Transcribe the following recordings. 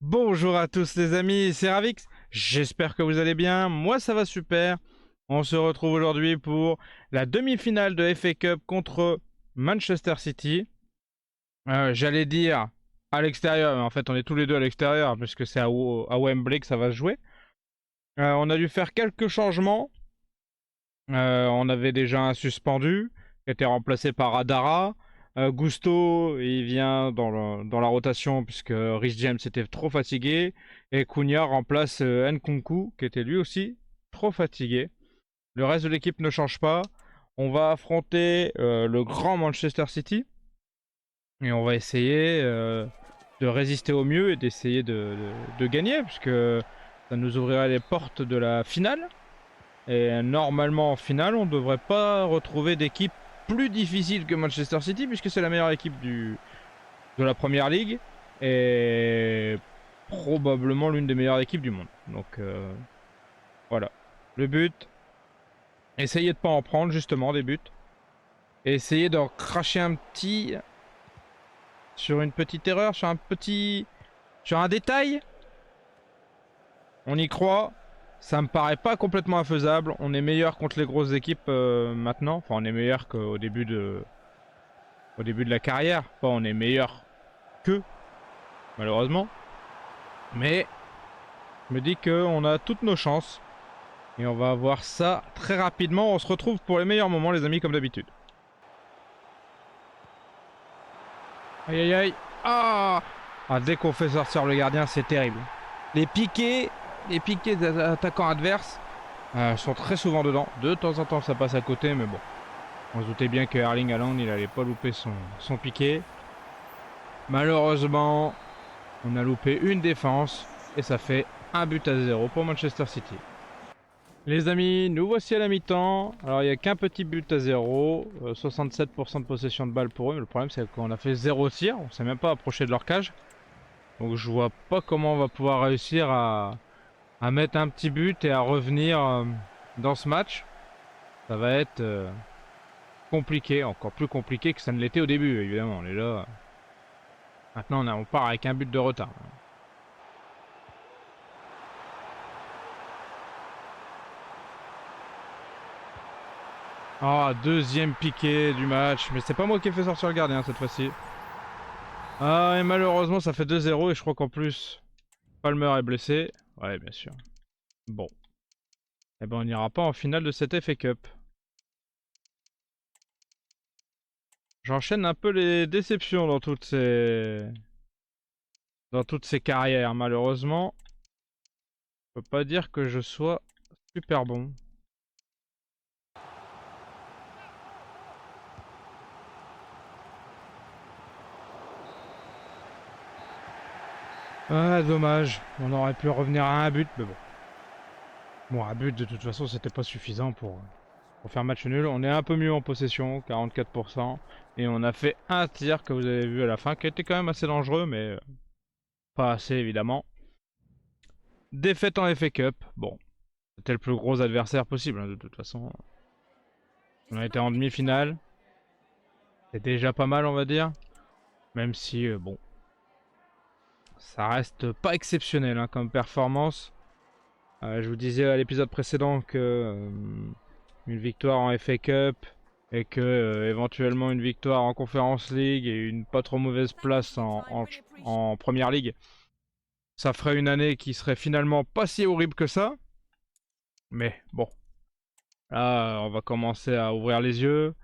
Bonjour à tous les amis, c'est Ravix, j'espère que vous allez bien, moi ça va super. On se retrouve aujourd'hui pour la demi-finale de FA Cup contre Manchester City. J'allais dire à l'extérieur, mais en fait on est tous les deux à l'extérieur puisque c'est à Wembley que ça va se jouer. On a dû faire quelques changements. On avait déjà un suspendu qui a été remplacé par Adara. Gusto, il vient dans la rotation puisque Rhys James était trop fatigué. Et Cunha remplace Nkunku qui était lui aussi trop fatigué. Le reste de l'équipe ne change pas. On va affronter le grand Manchester City. Et on va essayer de résister au mieux et d'essayer de gagner puisque ça nous ouvrira les portes de la finale. Et normalement en finale, on ne devrait pas retrouver d'équipe plus difficile que Manchester City puisque c'est la meilleure équipe de la première ligue et probablement l'une des meilleures équipes du monde. Donc voilà. Le but, essayez de pas en prendre justement des buts. Et essayez de cracher un petit sur une petite erreur, sur un détail. On y croit. Ça me paraît pas complètement infaisable. On est meilleur contre les grosses équipes maintenant. Enfin, on est meilleur qu'au début de la carrière. Pas on est meilleur que, malheureusement. Mais je me dis qu'on a toutes nos chances. Et on va voir ça très rapidement. On se retrouve pour les meilleurs moments, les amis, comme d'habitude. Aïe aïe aïe. Ah, dès qu'on fait sortir le gardien, c'est terrible. Les piquets des attaquants adverses sont très souvent dedans. De temps en temps, ça passe à côté, mais bon. On se doutait bien que Erling Haaland, il allait pas louper son piqué. Malheureusement, on a loupé une défense et ça fait 1-0 pour Manchester City. Les amis, nous voici à la mi-temps. Alors il n'y a qu'un petit but à 0, 67% de possession de balle pour eux, mais le problème c'est qu'on a fait 0 tir, on s'est même pas approché de leur cage. Donc je vois pas comment on va pouvoir réussir à mettre un petit but et à revenir dans ce match. Ça va être compliqué, encore plus compliqué que ça ne l'était au début, évidemment. On est là. Maintenant on part avec un but de retard. Ah, deuxième piqué du match. Mais c'est pas moi qui ai fait sortir le gardien cette fois-ci. Ah, et malheureusement, ça fait 2-0. Et je crois qu'en plus, Palmer est blessé. Ouais, bien sûr. Bon. Eh ben, on n'ira pas en finale de cette FA Cup. J'enchaîne un peu les déceptions dans toutes ces carrières, malheureusement. Je peux pas dire que je sois super bon. Ah, dommage. On aurait pu revenir à un but, mais bon. Bon, un but, de toute façon, c'était pas suffisant pour faire match nul. On est un peu mieux en possession, 44%. Et on a fait un tir que vous avez vu à la fin, qui était quand même assez dangereux, mais pas assez, évidemment. Défaite en FA Cup. Bon, c'était le plus gros adversaire possible, hein, de toute façon. On a été en demi-finale. C'est déjà pas mal, on va dire. Même si, bon, ça reste pas exceptionnel hein, comme performance. Je vous disais à l'épisode précédent que une victoire en FA Cup et que éventuellement une victoire en Conference League et une pas trop mauvaise place en Première League, ça ferait une année qui serait finalement pas si horrible que ça. Mais bon, là on va commencer à ouvrir les yeux.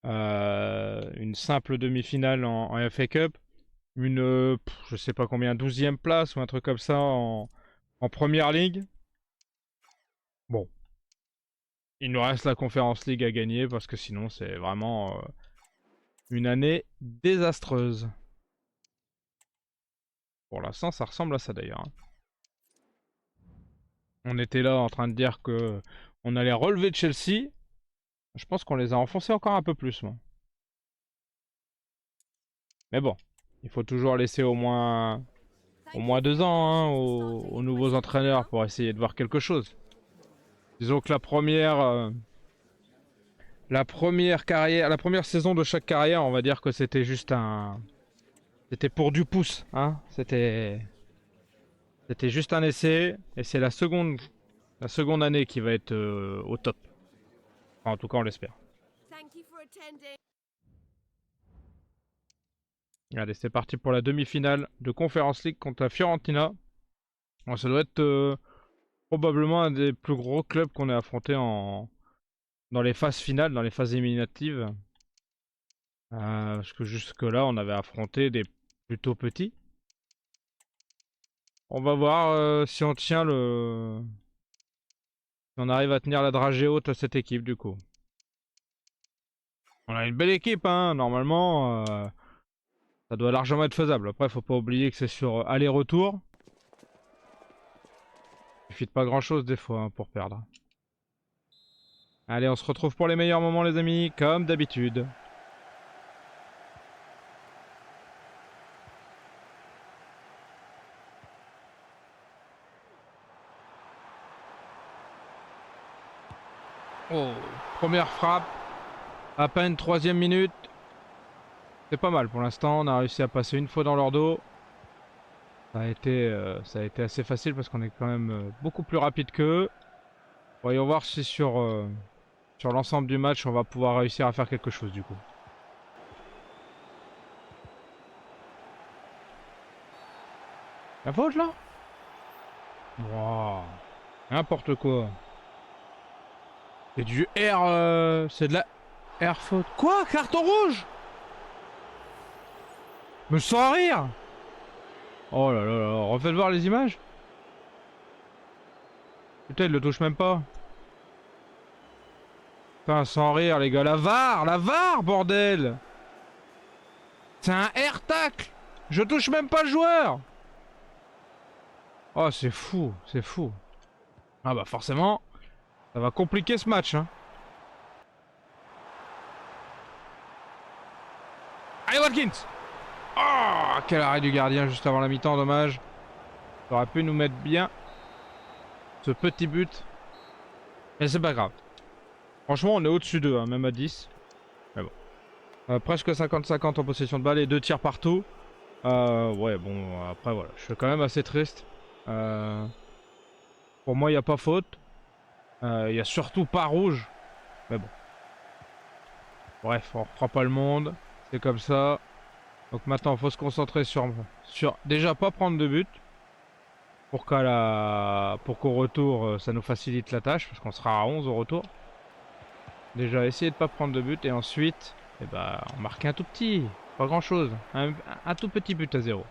Une simple demi-finale en FA Cup, une je sais pas combien, 12e place ou un truc comme ça en Première League. Bon, il nous reste la Conference League à gagner parce que sinon c'est vraiment une année désastreuse. Pour l'instant, ça ressemble à ça d'ailleurs. On était là en train de dire que on allait relever Chelsea. Je pense qu'on les a enfoncés encore un peu plus, moi. Mais bon, il faut toujours laisser au moins 2 ans hein, aux nouveaux entraîneurs pour essayer de voir quelque chose. Disons que la première saison de chaque carrière, on va dire que c'était juste c'était pour du pouce, hein. C'était C'était juste un essai et c'est la seconde année qui va être au top. Enfin, en tout cas, on l'espère. Allez, c'est parti pour la demi-finale de Conference League contre la Fiorentina. Bon, ça doit être probablement un des plus gros clubs qu'on ait affronté dans les phases finales, dans les phases éliminatives. Parce que jusque-là, on avait affronté des plutôt petits. On va voir si on tient si on arrive à tenir la dragée haute à cette équipe, du coup. On a une belle équipe, hein. Normalement, ça doit largement être faisable. Après, faut pas oublier que c'est sur aller-retour. Il suffit de pas grand-chose des fois hein, pour perdre. Allez, on se retrouve pour les meilleurs moments, les amis, comme d'habitude. Oh, première frappe. À peine 3e minute. C'est pas mal pour l'instant. On a réussi à passer une fois dans leur dos. Ça a été assez facile parce qu'on est quand même beaucoup plus rapide qu'eux. Voyons voir si sur l'ensemble du match, on va pouvoir réussir à faire quelque chose du coup. La faute là? Wow. N'importe quoi. C'est du R... c'est de la R faute. Quoi? Carton rouge? Me sans rire. Oh là là là, refaites voir les images. Putain, il le touche même pas. Putain, sans rire les gars, la VAR, bordel. C'est un air tacle. Je touche même pas le joueur. Oh, c'est fou, c'est fou. Ah bah forcément, ça va compliquer ce match. Hein. Allez Watkins. Oh, quel arrêt du gardien juste avant la mi-temps, dommage. Ça aurait pu nous mettre bien ce petit but. Mais c'est pas grave. Franchement, on est au-dessus d'eux, hein, même à 10. Mais bon. Presque 50-50 en possession de balle et 2 tirs partout. Ouais, bon, après voilà. Je suis quand même assez triste. Pour moi, il n'y a pas faute. Il n'y a surtout pas rouge. Mais bon. Bref, on reprend pas le monde. C'est comme ça. Donc maintenant, il faut se concentrer sur déjà pas prendre de but. Pour qu'au retour, ça nous facilite la tâche. Parce qu'on sera à 11 au retour. Déjà, essayer de pas prendre de but. Et ensuite, eh ben, on marque un tout petit. Pas grand chose. Un tout petit but à 0.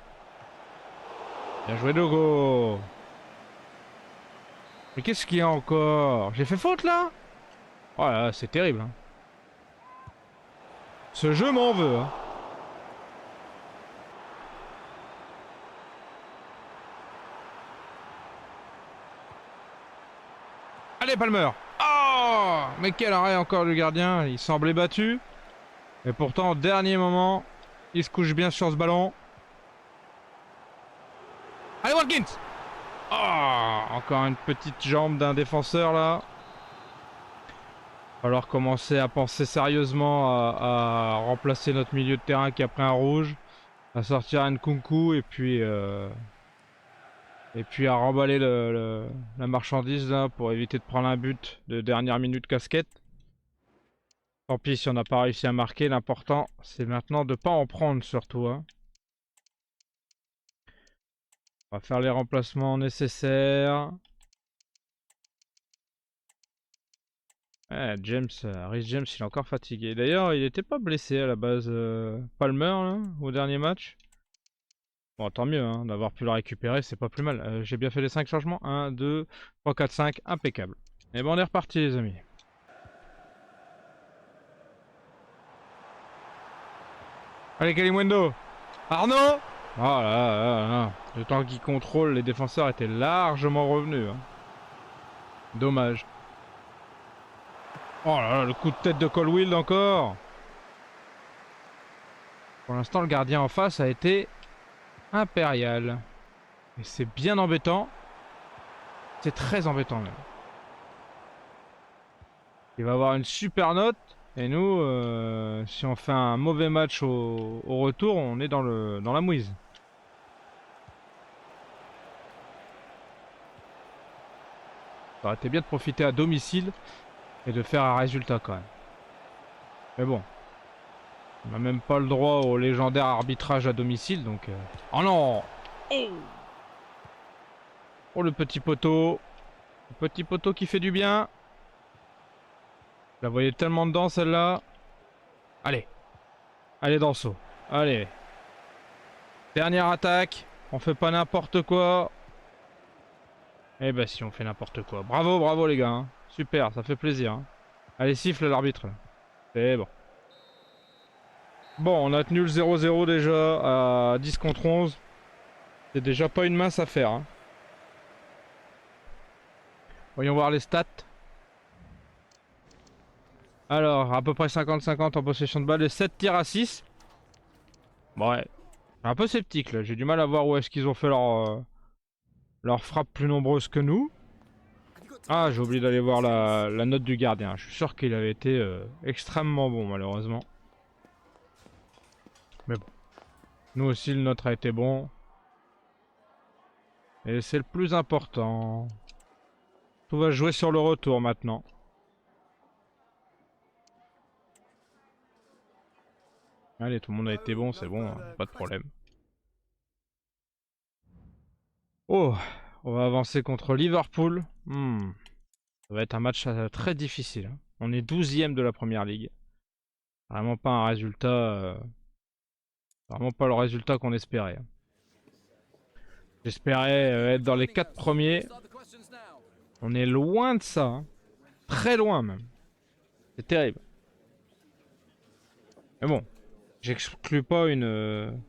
Bien joué, Dogo. Mais qu'est-ce qu'il y a encore? J'ai fait faute là? Oh là là, c'est terrible. Hein. Ce jeu m'en veut. Hein. Allez, Palmer. Oh, mais quel arrêt encore du gardien. Il semblait battu. Et pourtant, au dernier moment, il se couche bien sur ce ballon. Allez, Watkins. Oh, encore une petite jambe d'un défenseur là. Va falloir commencer à penser sérieusement à remplacer notre milieu de terrain qui a pris un rouge. À sortir un Nkunku et puis à remballer la marchandise là pour éviter de prendre un but de dernière minute casquette. Tant pis si on n'a pas réussi à marquer, l'important c'est maintenant de pas en prendre surtout. Hein. On va faire les remplacements nécessaires. Ouais, Rhys James il est encore fatigué. D'ailleurs il était pas blessé à la base Palmer là, au dernier match. Bon tant mieux hein, d'avoir pu le récupérer, c'est pas plus mal. J'ai bien fait les 5 changements. 1, 2, 3, 4, 5, impeccable. Et bon on est reparti les amis. Allez Kalimundo. Arnaud. Oh là là là. Le temps qu'il contrôle, les défenseurs étaient largement revenus. Hein. Dommage. Oh là là, le coup de tête de Colwill encore. Pour l'instant, le gardien en face a été impérial. Et c'est bien embêtant. C'est très embêtant même. Il va avoir une super note. Et nous, si on fait un mauvais match au retour, on est dans la mouise. Ça aurait été bien de profiter à domicile et de faire un résultat quand même. Mais bon. On n'a même pas le droit au légendaire arbitrage à domicile, donc... Oh non! Oh! Oh, le petit poteau. Le petit poteau qui fait du bien. Je la voyais tellement dedans, celle-là. Allez. Allez, Danso. Allez. Dernière attaque. On fait pas n'importe quoi. Eh ben si, on fait n'importe quoi. Bravo, bravo les gars. Hein. Super, ça fait plaisir. Hein. Allez, siffle l'arbitre. C'est bon. Bon, on a tenu le 0-0 déjà à 10 contre 11. C'est déjà pas une mince affaire. Hein. Voyons voir les stats. Alors, à peu près 50-50 en possession de balle et 7 tirs à 6. Bon, ouais. Un peu sceptique là, j'ai du mal à voir où est-ce qu'ils ont fait leur frappe plus nombreuse que nous. Ah, j'ai oublié d'aller voir la note du gardien. Je suis sûr qu'il avait été extrêmement bon malheureusement. Mais bon. Nous aussi le nôtre a été bon. Et c'est le plus important. Tout va jouer sur le retour maintenant. Allez, tout le monde a été bon, c'est bon, hein, pas de problème. Oh, on va avancer contre Liverpool. Ça va être un match très difficile. Hein. On est 12e de la première ligue. Vraiment pas un résultat... Vraiment pas le résultat qu'on espérait. Hein. J'espérais être dans les 4 premiers. On est loin de ça. Hein. Très loin même. C'est terrible. Mais bon, j'exclus pas une...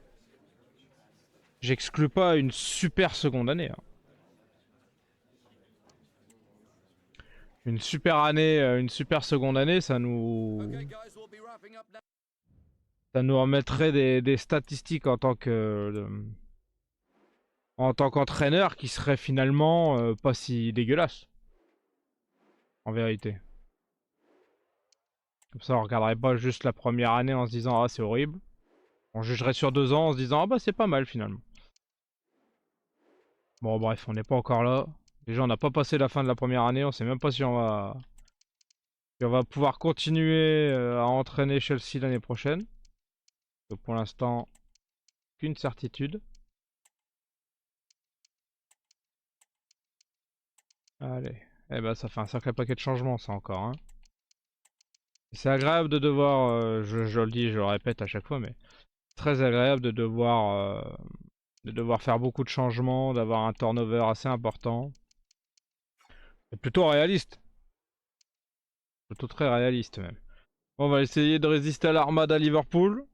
J'exclus pas une super seconde année. Hein. Une super année, une super seconde année, ça nous remettrait des statistiques en tant qu'entraîneur qui seraient finalement pas si dégueulasses. En vérité. Comme ça on regarderait pas juste la première année en se disant ah c'est horrible. On jugerait sur 2 ans en se disant ah bah c'est pas mal finalement. Bon bref, on n'est pas encore là. Déjà on n'a pas passé la fin de la première année, on sait même pas si on va pouvoir continuer à entraîner Chelsea l'année prochaine. Donc pour l'instant, qu'une certitude. Allez. Eh ben ça fait un sacré paquet de changements ça encore. Hein. C'est agréable de devoir, je le dis, je le répète à chaque fois, mais très agréable de devoir faire beaucoup de changements, d'avoir un turnover assez important. C'est plutôt réaliste. Plutôt très réaliste même. Bon, on va essayer de résister à l'armada Liverpool.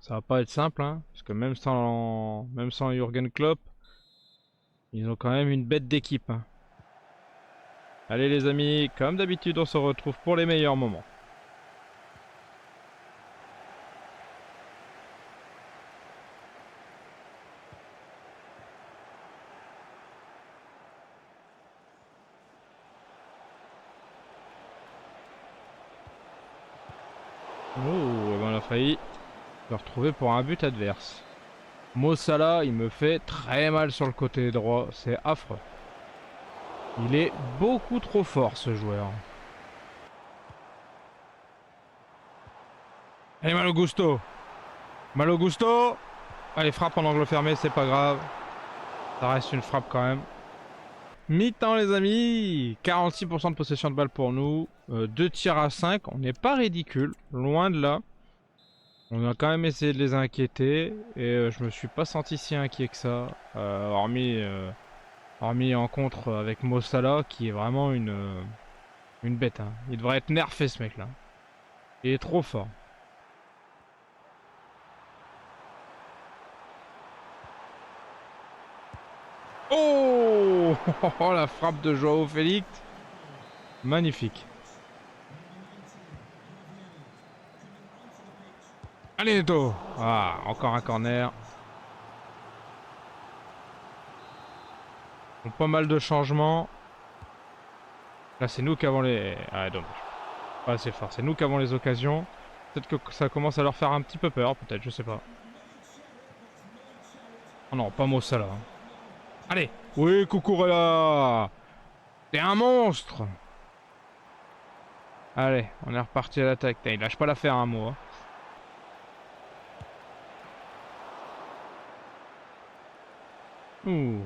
Ça va pas être simple, hein, parce que même sans Jürgen Klopp, ils ont quand même une bête d'équipe. Hein. Allez les amis, comme d'habitude, on se retrouve pour les meilleurs moments. Oh, ben on a failli se retrouver pour un but adverse. Mo Salah, il me fait très mal sur le côté droit, c'est affreux. Il est beaucoup trop fort ce joueur. Allez Malo Gusto. Malo Gusto. Allez, frappe en angle fermé, c'est pas grave. Ça reste une frappe quand même. Mi-temps les amis. 46% de possession de balle pour nous. 2 tirs à 5. On n'est pas ridicule. Loin de là. On a quand même essayé de les inquiéter. Et je me suis pas senti si inquiet que ça. Hormis en contre avec Mo Salah qui est vraiment une bête. Hein. Il devrait être nerfé ce mec là. Il est trop fort. Oh, oh la frappe de Joao Félix. Magnifique. Allez Neto. Ah, encore un corner. Bon, pas mal de changements. Là c'est nous qui avons les... Ah dommage. Pas assez fort. C'est nous qui avons les occasions. Peut-être que ça commence à leur faire un petit peu peur. Peut-être, je sais pas. Oh non, pas Mo Salah. Allez. Oui, Cucurella. T'es un monstre. Allez, on est reparti à l'attaque. Il lâche pas l'affaire un mot. Hein. Ouh.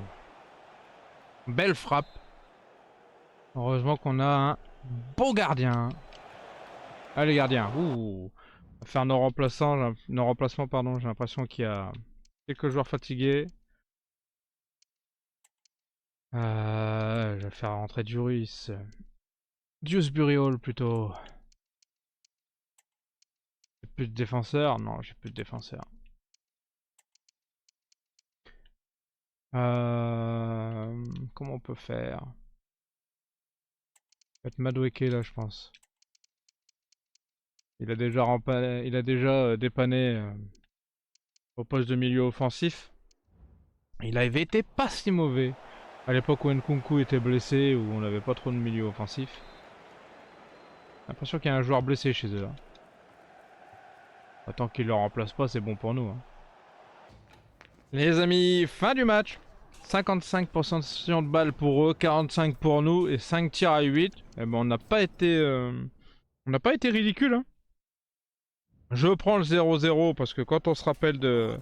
Belle frappe. Heureusement qu'on a un beau gardien. Allez, gardien. Ouh. On va faire nos remplacements, pardon. J'ai l'impression qu'il y a quelques joueurs fatigués. Je vais faire rentrer Duris. Dius Burial plutôt. J'ai plus de défenseurs? Non, j'ai plus de défenseurs. Comment on peut faire? Mettre Madueke là, je pense. Il a déjà dépanné au poste de milieu offensif. Il avait été pas si mauvais. À l'époque où Nkunku était blessé, où on n'avait pas trop de milieu offensif. J'ai l'impression qu'il y a un joueur blessé chez eux là. Tant qu'il le remplace pas, c'est bon pour nous. Hein. Les amis, fin du match. 55% de balles pour eux, 45 pour nous et 5 tirs à 8. Eh ben, on n'a pas été ridicule. Hein. Je prends le 0-0 parce que quand on se rappelle de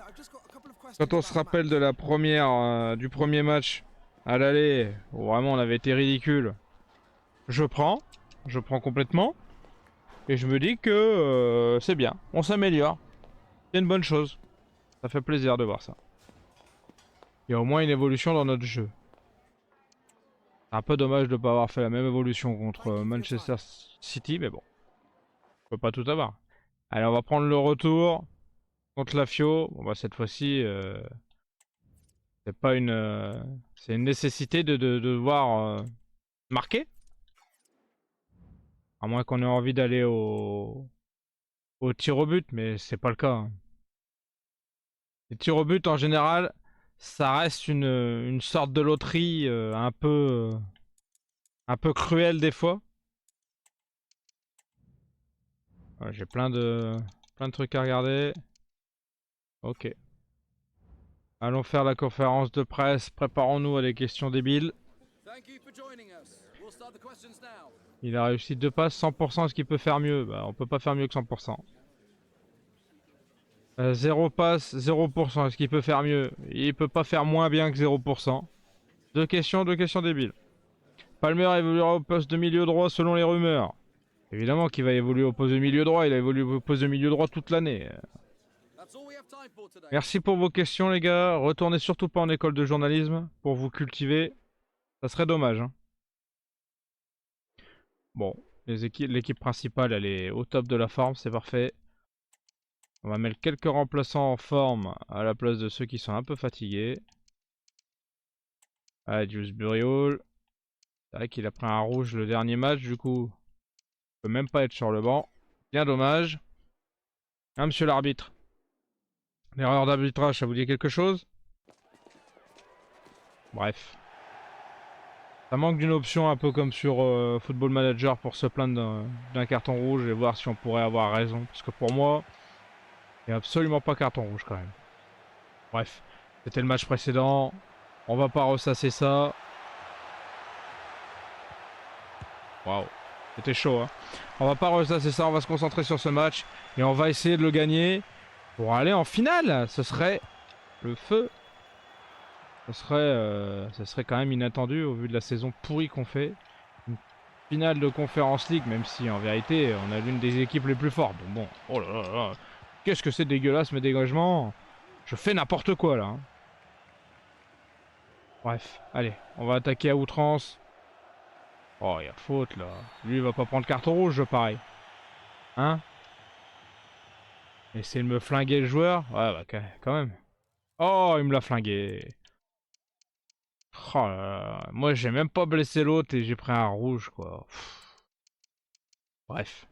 la première du premier match à l'aller, où vraiment on avait été ridicule. Je prends complètement et je me dis que c'est bien, on s'améliore. C'est une bonne chose. Ça fait plaisir de voir ça. Il y a au moins une évolution dans notre jeu. C'est un peu dommage de ne pas avoir fait la même évolution contre Manchester City, mais bon. On peut pas tout avoir. Allez, on va prendre le retour contre la Fio. Bon bah cette fois-ci, c'est pas une... c'est une nécessité de devoir marquer. À moins qu'on ait envie d'aller au tir au but, mais c'est pas le cas. Hein. Les tirs au but en général, ça reste une sorte de loterie un peu cruelle des fois. Ouais, j'ai plein de trucs à regarder. Ok. Allons faire la conférence de presse. Préparons-nous à des questions débiles. Il a réussi 2 passes, 100%. Est-ce qu'il peut faire mieux? Bah, on peut pas faire mieux que 100%. 0 passe, 0%. Est-ce qu'il peut faire mieux? Il peut pas faire moins bien que 0%. Deux questions débiles. Palmer évoluera au poste de milieu droit selon les rumeurs. Évidemment qu'il va évoluer au poste de milieu droit. Il a évolué au poste de milieu droit toute l'année. Merci pour vos questions les gars. Retournez surtout pas en école de journalisme pour vous cultiver. Ça serait dommage. Hein. Bon, l'équipe principale elle est au top de la forme, c'est parfait. On va mettre quelques remplaçants en forme à la place de ceux qui sont un peu fatigués. Ah, Jules Burial. C'est vrai qu'il a pris un rouge le dernier match, du coup, il peut même pas être sur le banc. Bien dommage. Ah, monsieur l'arbitre. L'erreur d'arbitrage, ça vous dit quelque chose? Bref. Ça manque d'une option un peu comme sur Football Manager pour se plaindre d'un carton rouge et voir si on pourrait avoir raison. Parce que pour moi, il n'y a absolument pas carton rouge quand même. Bref, c'était le match précédent. On va pas ressasser ça. Waouh, c'était chaud. Hein. On va pas ressasser ça, on va se concentrer sur ce match. Et on va essayer de le gagner pour aller en finale. Ce serait le feu. Ce serait quand même inattendu au vu de la saison pourrie qu'on fait. Une finale de Conference League, même si en vérité on a l'une des équipes les plus fortes. Donc bon, oh là là là. Qu'est-ce que c'est dégueulasse mes dégagements. Je fais n'importe quoi là. Hein. Bref, allez, on va attaquer à outrance. Oh, il y a faute là. Lui il va pas prendre carton rouge, pareil. Hein? Essayer de me flinguer le joueur? Ouais, bah quand même. Oh, il me l'a flingué. Oh là là. Moi j'ai même pas blessé l'autre et j'ai pris un rouge quoi. Bref.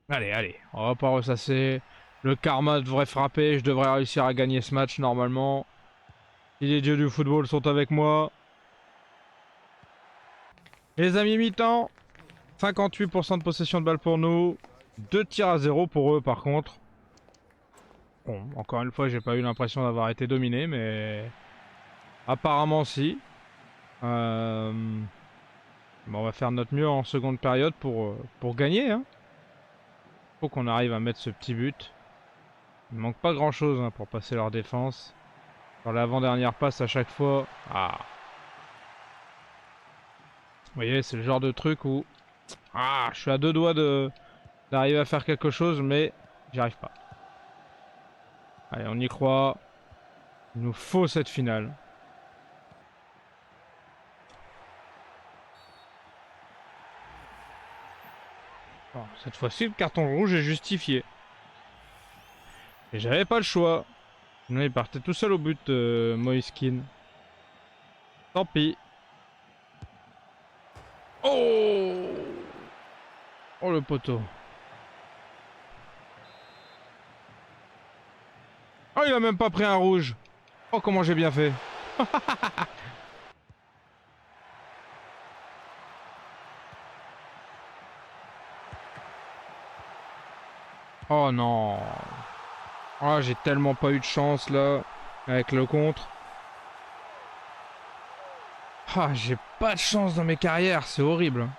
Allez, on va pas ressasser. Le karma devrait frapper, je devrais réussir à gagner ce match normalement. Si les dieux du football sont avec moi. Les amis, mi-temps. 58% de possession de balle pour nous. 2 tirs à 0 pour eux par contre. Bon, encore une fois, j'ai pas eu l'impression d'avoir été dominé, mais Apparemment si. Bon, on va faire notre mieux en seconde période pour gagner. Hein. Faut qu'on arrive à mettre ce petit but. Il manque pas grand chose hein, pour passer leur défense. Dans l'avant-dernière passe à chaque fois. Ah. Vous voyez, c'est le genre de truc où... Ah, je suis à 2 doigts d'arriver à faire quelque chose, mais j'y arrive pas. Allez, on y croit. Il nous faut cette finale. Bon, cette fois-ci, le carton rouge est justifié. Et j'avais pas le choix. Sinon, il partait tout seul au but, Moiskin. Tant pis. Oh! Oh, le poteau. Oh, il a même pas pris un rouge. Oh, comment j'ai bien fait. Oh non. Oh, j'ai tellement pas eu de chance là. Avec le contre. Ah, j'ai pas de chance dans mes carrières, c'est horrible.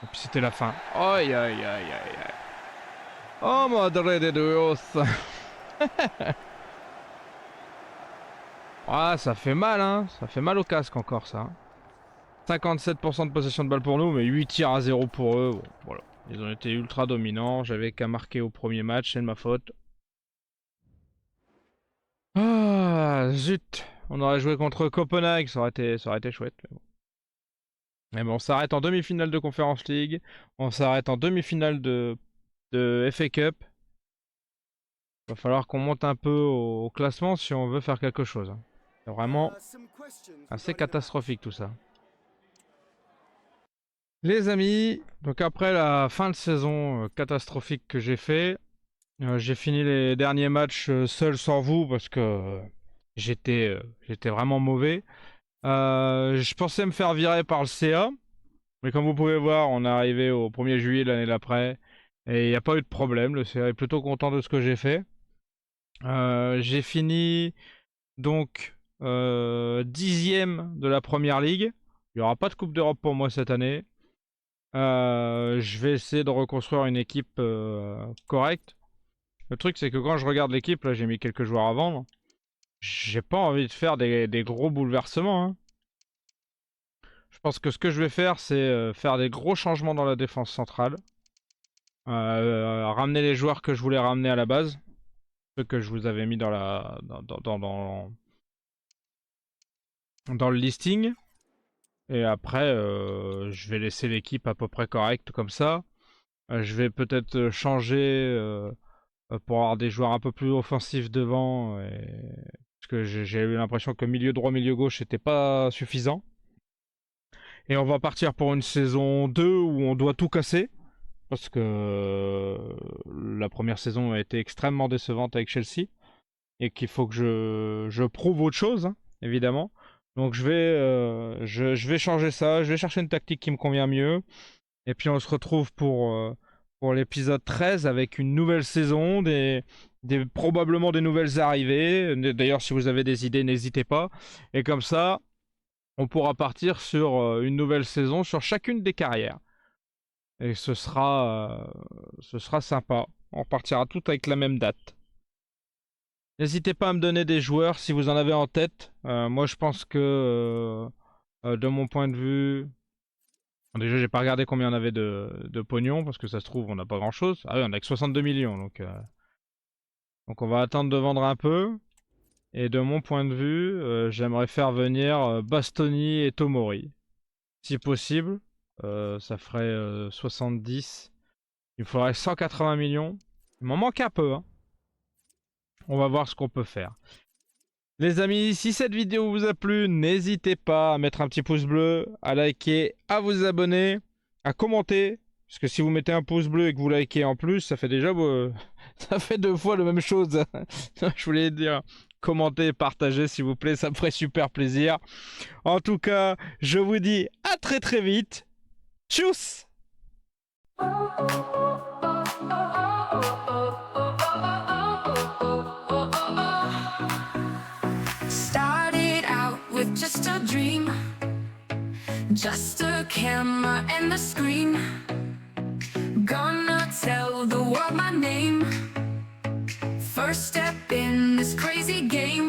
Et puis c'était la fin. Aïe aïe aïe aïe aïe. Oh madre de Dios. Ah, ça fait mal hein. Ça fait mal au casque encore ça. 57% de possession de balle pour nous, mais 8 tirs à 0 pour eux. Bon, voilà. Ils ont été ultra dominants. J'avais qu'à marquer au premier match, c'est de ma faute. Ah, zut. On aurait joué contre Copenhague, ça aurait été chouette. Mais bon, on s'arrête en demi-finale de Conference League. On s'arrête en demi-finale de FA Cup. Va falloir qu'on monte un peu au classement si on veut faire quelque chose. C'est vraiment assez catastrophique tout ça. Les amis, donc après la fin de saison catastrophique que j'ai fait, j'ai fini les derniers matchs seul sans vous parce que j'étais vraiment mauvais. Je pensais me faire virer par le CA, mais comme vous pouvez voir, on est arrivé au 1er juillet l'année d'après et il n'y a pas eu de problème. Le CA est plutôt content de ce que j'ai fait. J'ai fini donc 10e de la première ligue. Il n'y aura pas de Coupe d'Europe pour moi cette année. Je vais essayer de reconstruire une équipe correcte. Le truc c'est que quand je regarde l'équipe, là j'ai mis quelques joueurs à vendre. J'ai pas envie de faire des gros bouleversements. Hein. Je pense que ce que je vais faire c'est faire des gros changements dans la défense centrale. Ramener les joueurs que je voulais ramener à la base. Ceux que je vous avais mis dans le listing. Et après, je vais laisser l'équipe à peu près correcte comme ça. Je vais peut-être changer pour avoir des joueurs un peu plus offensifs devant. Parce que j'ai eu l'impression que milieu droit, milieu gauche n'était pas suffisant. Et on va partir pour une saison 2 où on doit tout casser. Parce que la première saison a été extrêmement décevante avec Chelsea. Et qu'il faut que je prouve autre chose, hein, évidemment. Donc je vais changer ça, je vais chercher une tactique qui me convient mieux. Et puis on se retrouve pour l'épisode 13 avec une nouvelle saison, probablement des nouvelles arrivées. D'ailleurs si vous avez des idées, n'hésitez pas. Et comme ça, on pourra partir sur une nouvelle saison sur chacune des carrières. Et ce sera sympa. On repartira tout avec la même date. N'hésitez pas à me donner des joueurs si vous en avez en tête. Moi je pense que de mon point de vue... Déjà j'ai pas regardé combien on avait de pognon parce que ça se trouve on n'a pas grand chose. Ah oui on a que 62 millions donc on va attendre de vendre un peu. Et de mon point de vue j'aimerais faire venir Bastoni et Tomori. Si possible. Ça ferait 70. Il me faudrait 180 millions. Il m'en manque un peu hein. On va voir ce qu'on peut faire. Les amis, si cette vidéo vous a plu, n'hésitez pas à mettre un petit pouce bleu, à liker, à vous abonner, à commenter. Parce que si vous mettez un pouce bleu et que vous likez en plus, ça fait déjà... ça fait 2 fois la même chose. Je voulais dire, commentez, partagez s'il vous plaît, ça me ferait super plaisir. En tout cas, je vous dis à très très vite. Tchuss! Started Just a camera and a screen. Gonna tell the world my name. First step in this crazy game.